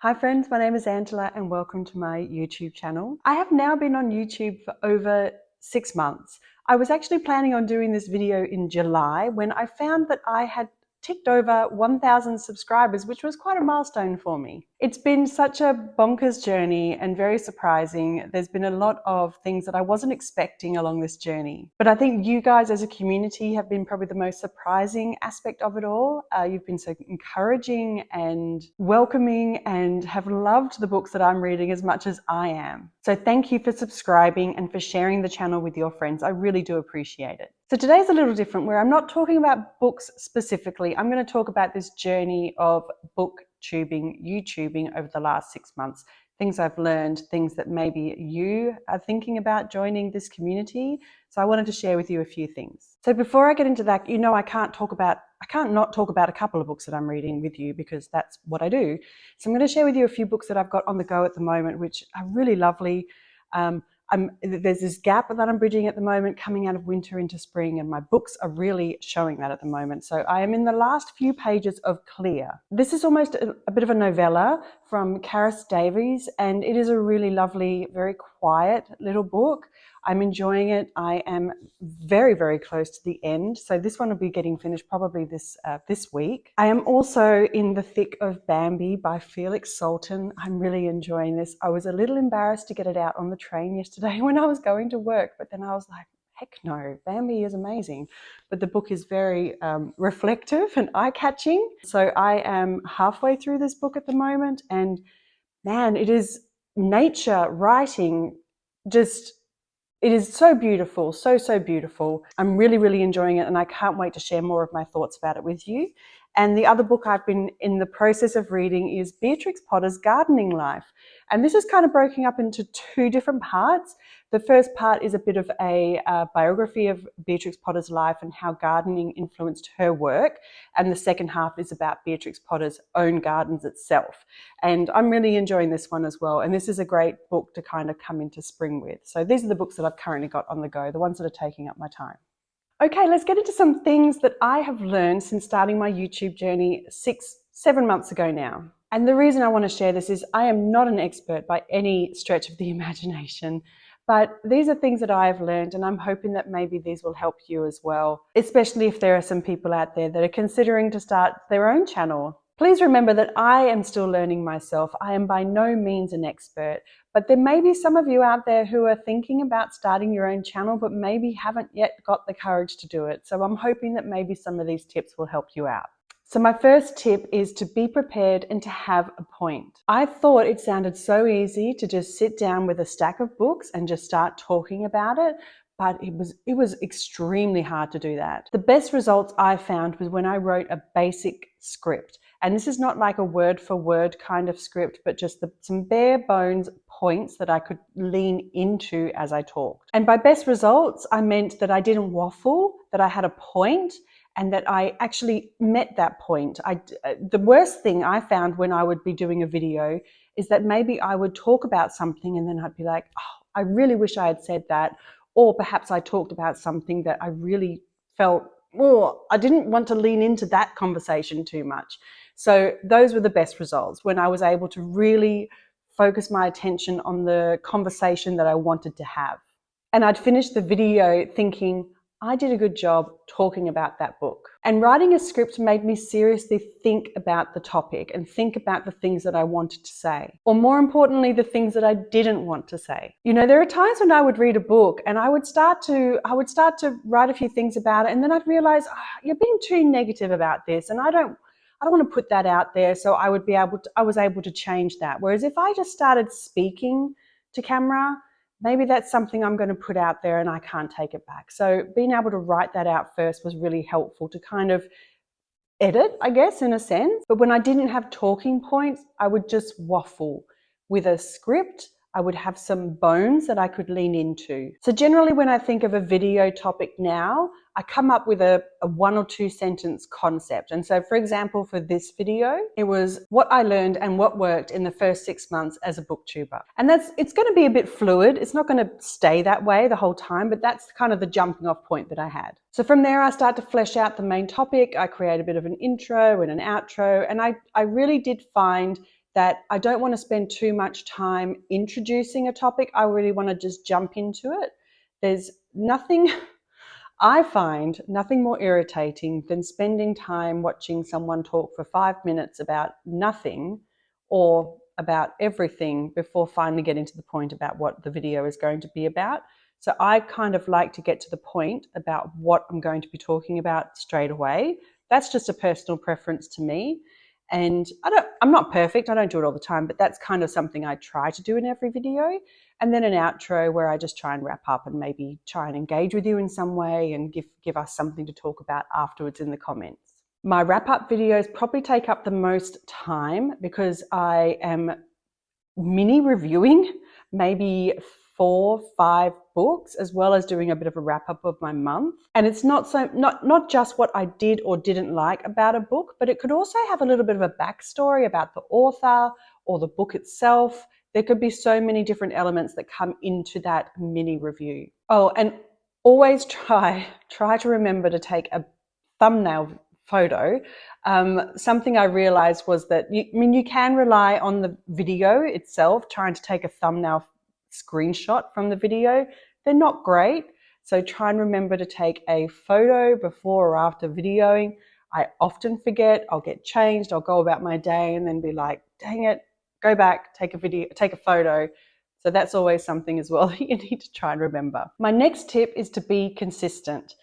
Hi friends, my name is Angela and welcome to my YouTube channel. I have now been on YouTube for over 6 months. I was actually planning on doing this video in July when I found that I had ticked over 1,000 subscribers, which was quite a milestone for me. It's been such a bonkers journey and very surprising. There's been a lot of things that I wasn't expecting along this journey. But I think you guys as a community have been probably the most surprising aspect of it all. You've been so encouraging and welcoming and have loved the books that I'm reading as much as I am. So thank you for subscribing and for sharing the channel with your friends. I really do appreciate it. So today's a little different where I'm not talking about books specifically. I'm going to talk about this journey of booktubing, YouTubing over the last 6 months. Things I've learned, things that maybe you are thinking about joining this community. So I wanted to share with you a few things. So before I get into that, I can't not talk about a couple of books that I'm reading with you because that's what I do. So I'm going to share with you a few books that I've got on the go at the moment, which are really lovely. There's this gap that I'm bridging at the moment, coming out of winter into spring, and my books are really showing that at the moment. So I am in the last few pages of Clear. This is almost a bit of a novella from Carys Davies, and it is a really lovely, very quiet little book. I'm enjoying it. I am very, very close to the end. So this one will be getting finished probably this week. I am also in the thick of Bambi by Felix Salten. I'm really enjoying this. I was a little embarrassed to get it out on the train yesterday when I was going to work, but then I was like, heck no, Bambi is amazing. But the book is very reflective and eye-catching. So I am halfway through this book at the moment, and man, it is nature writing, it is so beautiful, so beautiful. I'm really, really enjoying it, and I can't wait to share more of my thoughts about it with you. And the other book I've been in the process of reading is Beatrix Potter's Gardening Life. And this is kind of broken up into two different parts. The first part is a bit of a biography of Beatrix Potter's life and how gardening influenced her work. And the second half is about Beatrix Potter's own gardens itself. And I'm really enjoying this one as well. And this is a great book to kind of come into spring with. So these are the books that I've currently got on the go, the ones that are taking up my time. Okay, let's get into some things that I have learned since starting my YouTube journey 7 months ago now. And the reason I want to share this is I am not an expert by any stretch of the imagination, but these are things that I have learned, and I'm hoping that maybe these will help you as well, especially if there are some people out there that are considering to start their own channel. Please remember that I am still learning myself. I am by no means an expert, but there may be some of you out there who are thinking about starting your own channel, but maybe haven't yet got the courage to do it. So I'm hoping that maybe some of these tips will help you out. So my first tip is to be prepared and to have a point. I thought it sounded so easy to just sit down with a stack of books and just start talking about it, but it was extremely hard to do that. The best results I found was when I wrote a basic script. And this is not like a word for word kind of script, but just some bare bones points that I could lean into as I talked. And by best results, I meant that I didn't waffle, that I had a point, and that I actually met that point. The worst thing I found when I would be doing a video is that maybe I would talk about something and then I'd be like, oh, I really wish I had said that. Or perhaps I talked about something that I really felt, oh, I didn't want to lean into that conversation too much. So those were the best results, when I was able to really focus my attention on the conversation that I wanted to have. And I'd finish the video thinking, I did a good job talking about that book. And writing a script made me seriously think about the topic and think about the things that I wanted to say. Or more importantly, the things that I didn't want to say. There are times when I would read a book and I would start to write a few things about it, and then I'd realize, you're being too negative about this, and I don't want to put that out there. So I was able to change that. Whereas if I just started speaking to camera, maybe that's something I'm going to put out there and I can't take it back. So being able to write that out first was really helpful to kind of edit, I guess, in a sense. But when I didn't have talking points, I would just waffle. With a script, I would have some bones that I could lean into. So generally when I think of a video topic now, I come up with a 1 or 2 sentence concept. And so for example, for this video, it was what I learned and what worked in the first 6 months as a booktuber. And it's going to be a bit fluid. It's not going to stay that way the whole time, but that's kind of the jumping off point that I had. So from there, I start to flesh out the main topic. I create a bit of an intro and an outro. And I really did find that I don't want to spend too much time introducing a topic. I really want to just jump into it. There's nothing, I find nothing more irritating than spending time watching someone talk for 5 minutes about nothing or about everything before finally getting to the point about what the video is going to be about. So I kind of like to get to the point about what I'm going to be talking about straight away. That's just a personal preference to me. And I'm not perfect, I don't do it all the time, but that's kind of something I try to do in every video. And then an outro where I just try and wrap up and maybe try and engage with you in some way and give us something to talk about afterwards in the comments. My wrap-up videos probably take up the most time because I am mini reviewing maybe 4-5 books, as well as doing a bit of a wrap-up of my month. And it's not just what I did or didn't like about a book, but it could also have a little bit of a backstory about the author or the book itself. There could be so many different elements that come into that mini review. Oh, and always try to remember to take a thumbnail photo. Something I realized was that you can rely on the video itself, trying to take a thumbnail screenshot from the video. They're not great. So try and remember to take a photo before or after videoing. I often forget, I'll get changed, I'll go about my day and then be like, dang it, go back, take a photo. So that's always something as well that you need to try and remember. My next tip is to be consistent.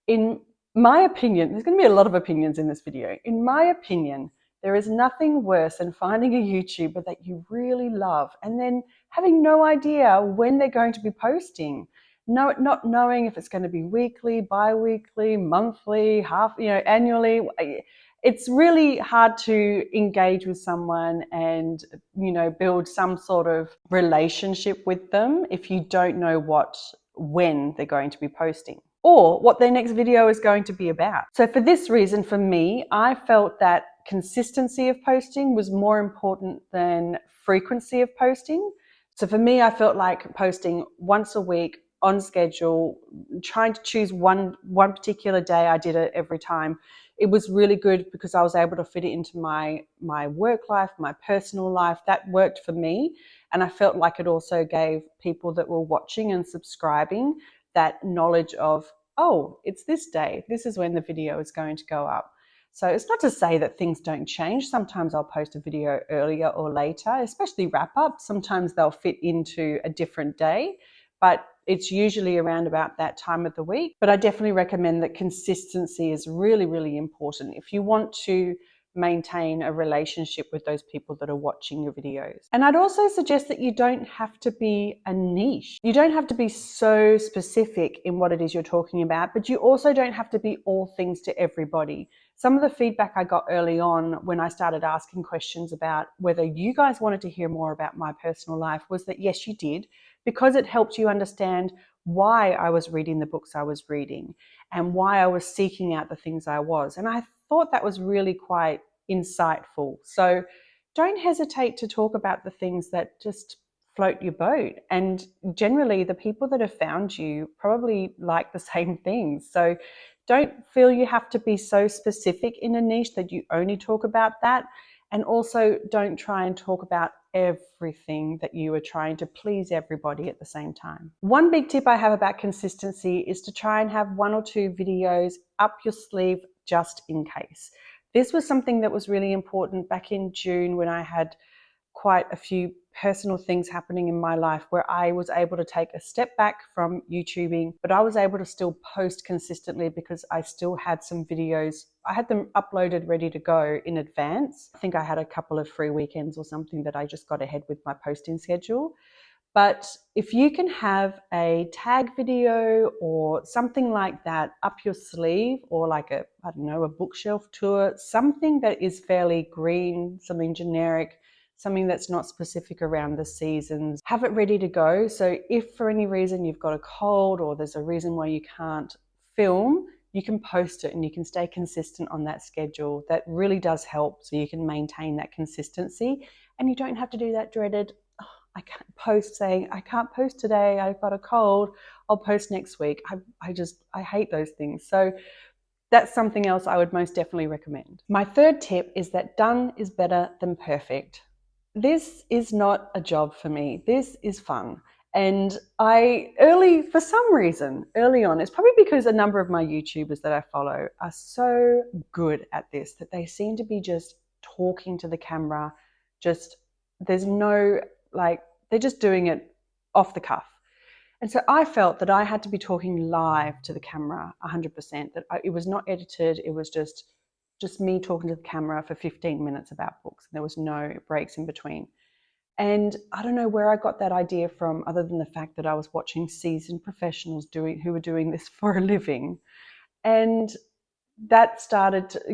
In my opinion, there's going to be a lot of opinions in this video. In my opinion, there is nothing worse than finding a YouTuber that you really love and then having no idea when they're going to be posting. Not knowing if it's going to be weekly, bi-weekly, monthly, annually. It's really hard to engage with someone and, build some sort of relationship with them if you don't know when they're going to be posting or what their next video is going to be about. So for this reason, for me, I felt that consistency of posting was more important than frequency of posting. So for me, I felt like posting once a week on schedule, trying to choose one particular day. I did it every time. It was really good because I was able to fit it into my work life, my personal life. That worked for me. And I felt like it also gave people that were watching and subscribing that knowledge of, oh, it's this day. This is when the video is going to go up. So it's not to say that things don't change. Sometimes I'll post a video earlier or later, especially wrap-ups. Sometimes they'll fit into a different day, but it's usually around about that time of the week. But I definitely recommend that consistency is really, really important if you want to maintain a relationship with those people that are watching your videos. And I'd also suggest that you don't have to be a niche. You don't have to be so specific in what it is you're talking about, but you also don't have to be all things to everybody. Some of the feedback I got early on when I started asking questions about whether you guys wanted to hear more about my personal life was that yes, you did, because it helped you understand why I was reading the books I was reading and why I was seeking out the things I was. And I thought that was really quite insightful. So don't hesitate to talk about the things that just float your boat. And generally, the people that have found you probably like the same things. So don't feel you have to be so specific in a niche that you only talk about that. And also don't try and talk about everything that you are trying to please everybody at the same time. One big tip I have about consistency is to try and have 1 or 2 videos up your sleeve just in case. This was something that was really important back in June when I had quite a few personal things happening in my life where I was able to take a step back from YouTubing, but I was able to still post consistently because I still had some videos. I had them uploaded ready to go in advance. I think I had a couple of free weekends or something that I just got ahead with my posting schedule. But if you can have a tag video or something like that up your sleeve, or like a bookshelf tour, something that is fairly green, something generic, something that's not specific around the seasons, have it ready to go. So if for any reason you've got a cold or there's a reason why you can't film, you can post it and you can stay consistent on that schedule. That really does help, so you can maintain that consistency and you don't have to do that dreaded, I can't post saying, I can't post today, I've got a cold, I'll post next week. I hate those things. So that's something else I would most definitely recommend. My third tip is that done is better than perfect. this is not a job for me. This is fun. And for some reason, early on, it's probably because a number of my YouTubers that I follow are so good at this that they seem to be just talking to the camera. There's no, like, they're just doing it off the cuff. And so I felt that I had to be talking live to the camera 100%, that it was not edited. It was just me talking to the camera for 15 minutes about books. There was no breaks in between. And I don't know where I got that idea from, other than the fact that I was watching seasoned professionals who were doing this for a living. And that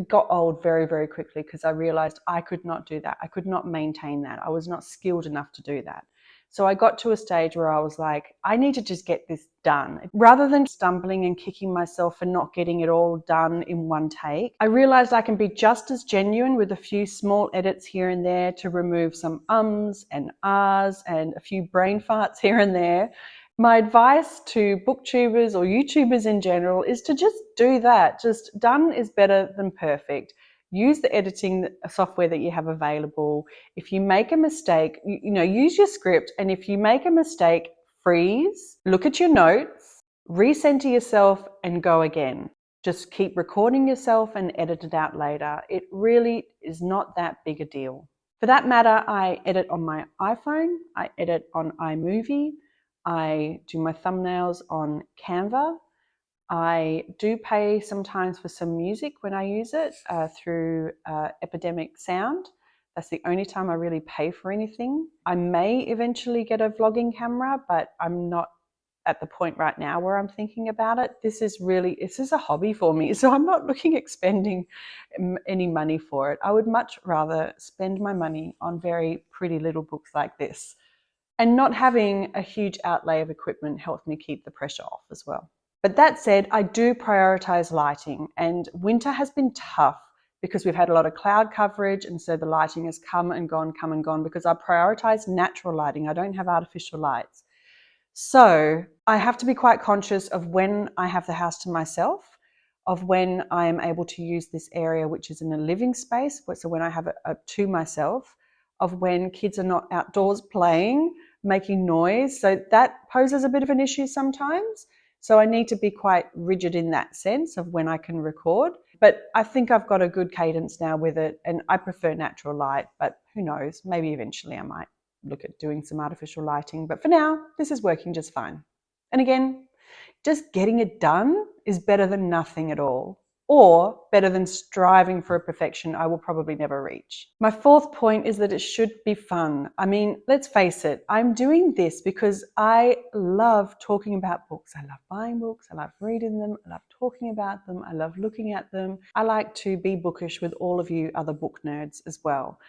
got old very, very quickly, because I realized I could not do that. I could not maintain that. I was not skilled enough to do that. So I got to a stage where I was like, I need to just get this done. Rather than stumbling and kicking myself for not getting it all done in one take, I realized I can be just as genuine with a few small edits here and there to remove some ums and ahs and a few brain farts here and there. My advice to booktubers or YouTubers in general is to just do that. Just done is better than perfect. Use the editing software that you have available. If you make a mistake, use your script. And if you make a mistake, freeze, look at your notes, recenter yourself and go again. Just keep recording yourself and edit it out later. It really is not that big a deal. For that matter, I edit on my iPhone. I edit on iMovie. I do my thumbnails on Canva. I do pay sometimes for some music when I use it through Epidemic Sound. That's the only time I really pay for anything. I may eventually get a vlogging camera, but I'm not at the point right now where I'm thinking about it. This is a hobby for me, so I'm not looking at spending any money for it. I would much rather spend my money on very pretty little books like this. And not having a huge outlay of equipment helps me keep the pressure off as well. But that said, I do prioritize lighting, and winter has been tough because we've had a lot of cloud coverage, and so the lighting has come and gone because I prioritize natural lighting. I don't have artificial lights. So I have to be quite conscious of when I have the house to myself, of when I am able to use this area, which is in a living space, so when I have it to myself, of when kids are not outdoors playing, making noise. So that poses a bit of an issue sometimes. So I need to be quite rigid in that sense of when I can record. But I think I've got a good cadence now with it, and I prefer natural light, but who knows, maybe eventually I might look at doing some artificial lighting. But for now, this is working just fine. And again, just getting it done is better than nothing at all, or better than striving for a perfection I will probably never reach. My fourth point is that it should be fun. I mean, let's face it, I'm doing this because I love talking about books. I love buying books. I love reading them. I love talking about them. I love looking at them. I like to be bookish with all of you other book nerds as well.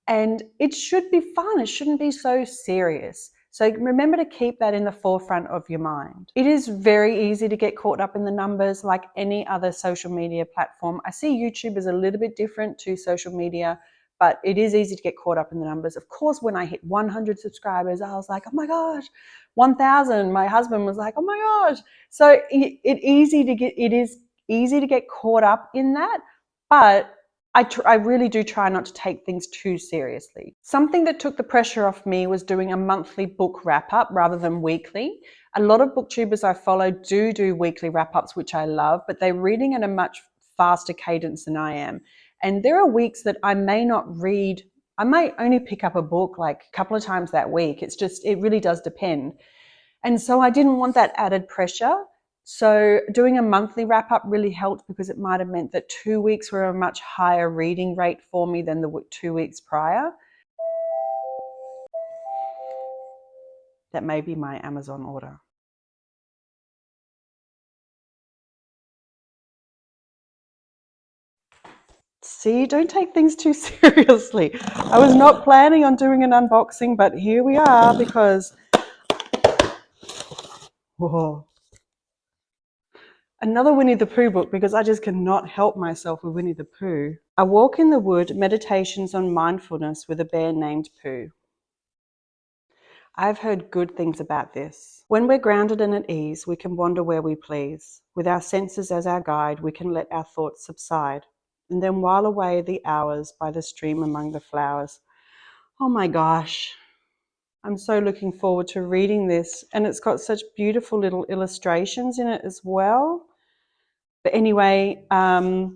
And it should be fun. It shouldn't be so serious. So remember to keep that in the forefront of your mind. It is very easy to get caught up in the numbers like any other social media platform. I see YouTube is a little bit different to social media, but it is easy to get caught up in the numbers. Of course, when I hit 100 subscribers, I was like, oh my gosh, 1,000. My husband was like, oh my gosh. So it is easy to get caught up in that, but I really do try not to take things too seriously. Something that took the pressure off me was doing a monthly book wrap-up rather than weekly. A lot of booktubers I follow do weekly wrap-ups, which I love, but they're reading at a much faster cadence than I am. And there are weeks that I may not read. I might only pick up a book like a couple of times that week. It really does depend. And so I didn't want that added pressure. So doing a monthly wrap-up really helped, because it might have meant that 2 weeks were a much higher reading rate for me than the 2 weeks prior. That may be my Amazon order. See, don't take things too seriously. I was not planning on doing an unboxing, but here we are because... Whoa. Another Winnie the Pooh book, because I just cannot help myself with Winnie the Pooh. A Walk in the Wood, Meditations on Mindfulness with a Bear Named Pooh. I've heard good things about this. When we're grounded and at ease, we can wander where we please. With our senses as our guide, we can let our thoughts subside, and then while away the hours by the stream among the flowers. Oh my gosh. I'm so looking forward to reading this, and it's got such beautiful little illustrations in it as well. But anyway, that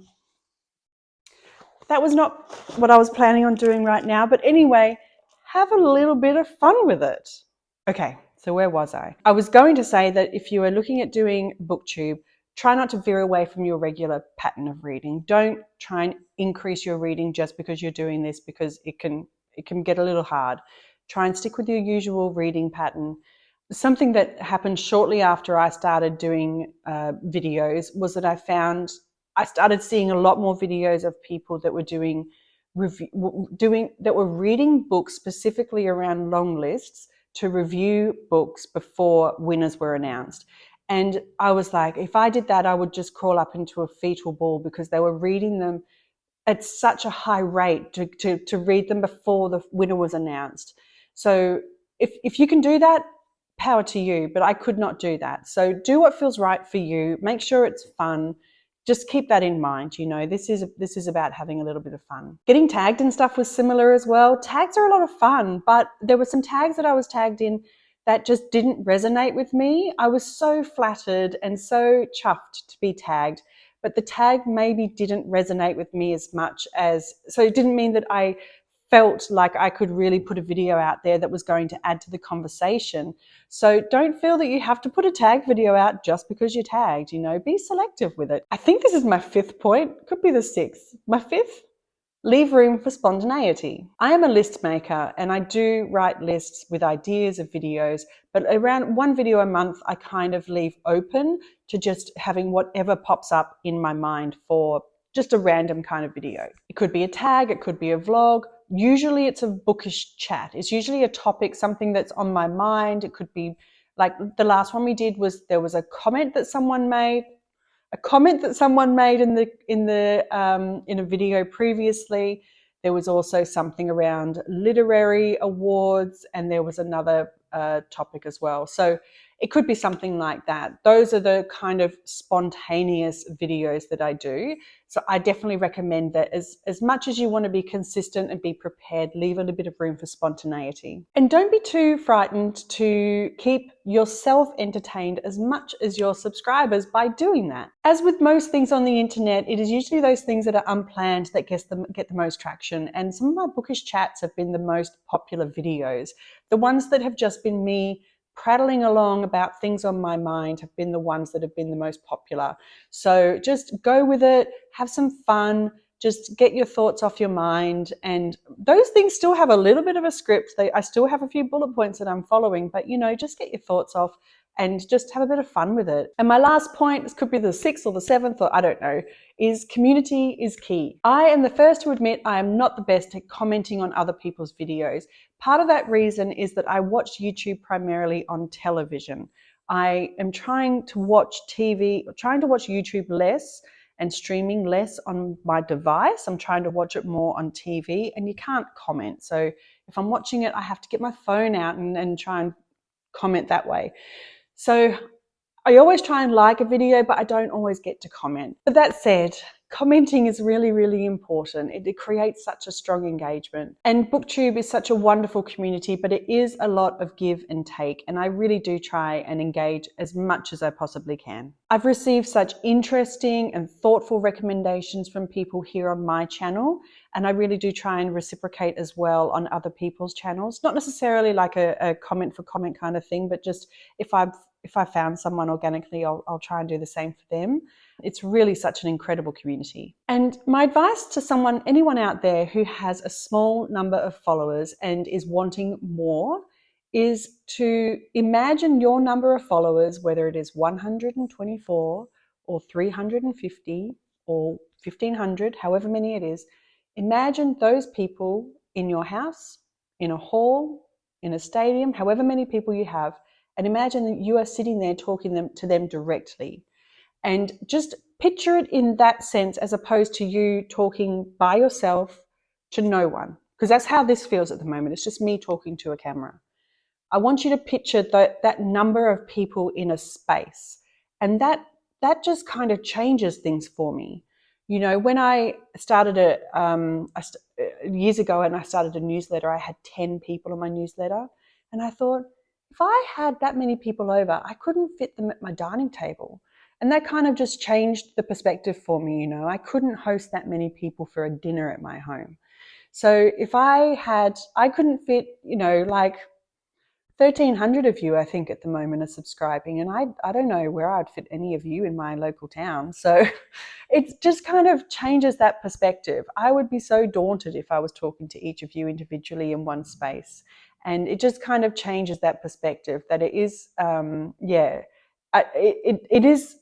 was not what I was planning on doing right now. But anyway, have a little bit of fun with it. Okay, so where was I? I was going to say that if you are looking at doing BookTube, try not to veer away from your regular pattern of reading. Don't try and increase your reading just because you're doing this, because it can get a little hard. Try and stick with your usual reading pattern. Something that happened shortly after I started doing videos was that I started seeing a lot more videos of people that were doing reading books specifically around long lists to review books before winners were announced. And I was like, if I did that, I would just crawl up into a fetal ball, because they were reading them at such a high rate to read them before the winner was announced. So if you can do that, power to you, but I could not do that. So do what feels right for you. Make sure it's fun. Just keep that in mind. You know, this is about having a little bit of fun. Getting tagged and stuff was similar as well. Tags are a lot of fun, but there were some tags that I was tagged in that just didn't resonate with me. I was so flattered and so chuffed to be tagged, but the tag maybe didn't resonate with me as much as, so it didn't mean that I felt like I could really put a video out there that was going to add to the conversation. So don't feel that you have to put a tag video out just because you're tagged, you know, be selective with it. I think this is my 5th point, could be the 6th. My 5th, leave room for spontaneity. I am a list maker and I do write lists with ideas of videos, but around 1 video a month, I kind of leave open to just having whatever pops up in my mind for just a random kind of video. It could be a tag, it could be a vlog. Usually it's a bookish chat. It's usually a topic, something that's on my mind. It could be like the last one we did was there was a comment that someone made in a video previously. There was also something around literary awards, and there was another topic as well. So it could be something like that. Those are the kind of spontaneous videos that I do. So I definitely recommend that as much as you want to be consistent and be prepared, leave a little bit of room for spontaneity. And don't be too frightened to keep yourself entertained as much as your subscribers by doing that. As with most things on the internet, it is usually those things that are unplanned that get the most traction. And some of my bookish chats have been the most popular videos. The ones that have just been me prattling along about things on my mind have been the ones that have been the most popular. So just go with it, have some fun, just get your thoughts off your mind. And those things still have a little bit of a script. I still have a few bullet points that I'm following, but you know, just get your thoughts off and just have a bit of fun with it. And my last point, this could be the 6th or the 7th, or I don't know, is community is key. I am the first to admit I am not the best at commenting on other people's videos. Part of that reason is that I watch YouTube primarily on television. I am trying to watch YouTube less and streaming less on my device. I'm trying to watch it more on TV, and you can't comment. So if I'm watching it, I have to get my phone out and try and comment that way. So I always try and like a video, but I don't always get to comment. But that said, commenting is really, really important. It creates such a strong engagement. And BookTube is such a wonderful community, but it is a lot of give and take. And I really do try and engage as much as I possibly can. I've received such interesting and thoughtful recommendations from people here on my channel. And I really do try and reciprocate as well on other people's channels. Not necessarily like a comment for comment kind of thing, but just if I found someone organically, I'll try and do the same for them. It's really such an incredible community. And my advice to anyone out there who has a small number of followers and is wanting more, is to imagine your number of followers, whether it is 124 or 350 or 1500, however many it is. Imagine those people in your house, in a hall, in a stadium, however many people you have, and imagine that you are sitting there talking to them directly. And just picture it in that sense, as opposed to you talking by yourself to no one, because that's how this feels at the moment. It's just me talking to a camera. I want you to picture that number of people in a space, and that just kind of changes things for me. You know, when I started years ago, and I started a newsletter, I had 10 people on my newsletter, and I thought, if I had that many people over, I couldn't fit them at my dining table. And that kind of just changed the perspective for me. You know, I couldn't host that many people for a dinner at my home. So if I couldn't fit, you know, like 1,300 of you, I think, at the moment are subscribing, and I don't know where I'd fit any of you in my local town. So it just kind of changes that perspective. I would be so daunted if I was talking to each of you individually in one space. And it just kind of changes that perspective that it is, it is,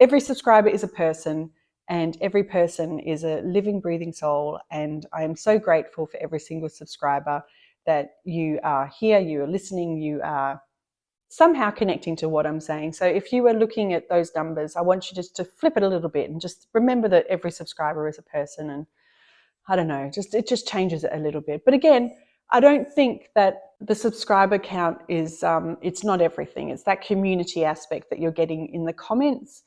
every subscriber is a person, and every person is a living, breathing soul. And I am so grateful for every single subscriber that you are here, you are listening, you are somehow connecting to what I'm saying. So if you are looking at those numbers, I want you just to flip it a little bit and just remember that every subscriber is a person. And I don't know, it just changes it a little bit. But again, I don't think that the subscriber count is, it's not everything. It's that community aspect that you're getting in the comments.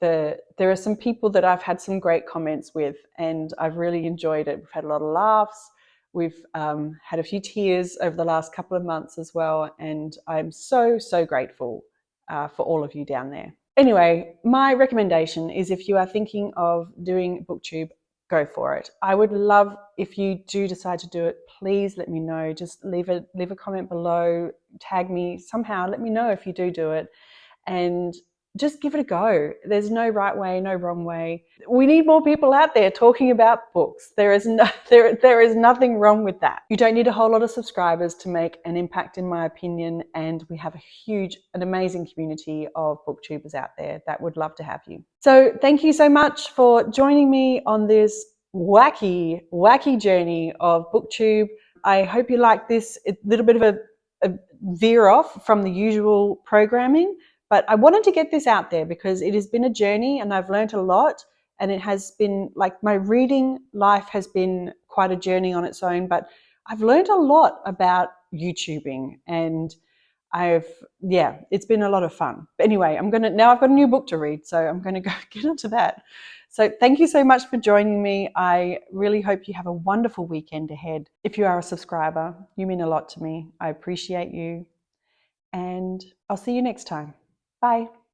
There are some people that I've had some great comments with, and I've really enjoyed it. We've had a lot of laughs. We've had a few tears over the last couple of months as well, and I'm so, so grateful for all of you down there. Anyway, my recommendation is, if you are thinking of doing BookTube, go for it. I would love, if you do decide to do it, please let me know. Just leave a comment below, tag me somehow, let me know if you do it, and just give it a go. There's no right way, no wrong way. We need more people out there talking about books. There is nothing wrong with that. You don't need a whole lot of subscribers to make an impact, in my opinion, and we have an amazing community of booktubers out there that would love to have you. So thank you so much for joining me on this wacky journey of booktube. I hope you like this little bit of a veer off from the usual programming. But I wanted to get this out there because it has been a journey, and I've learned a lot, and it has been, like, my reading life has been quite a journey on its own, but I've learned a lot about YouTubing, and it's been a lot of fun. But anyway, now I've got a new book to read, so I'm going to go get into that. So thank you so much for joining me. I really hope you have a wonderful weekend ahead. If you are a subscriber, you mean a lot to me. I appreciate you, and I'll see you next time. Bye.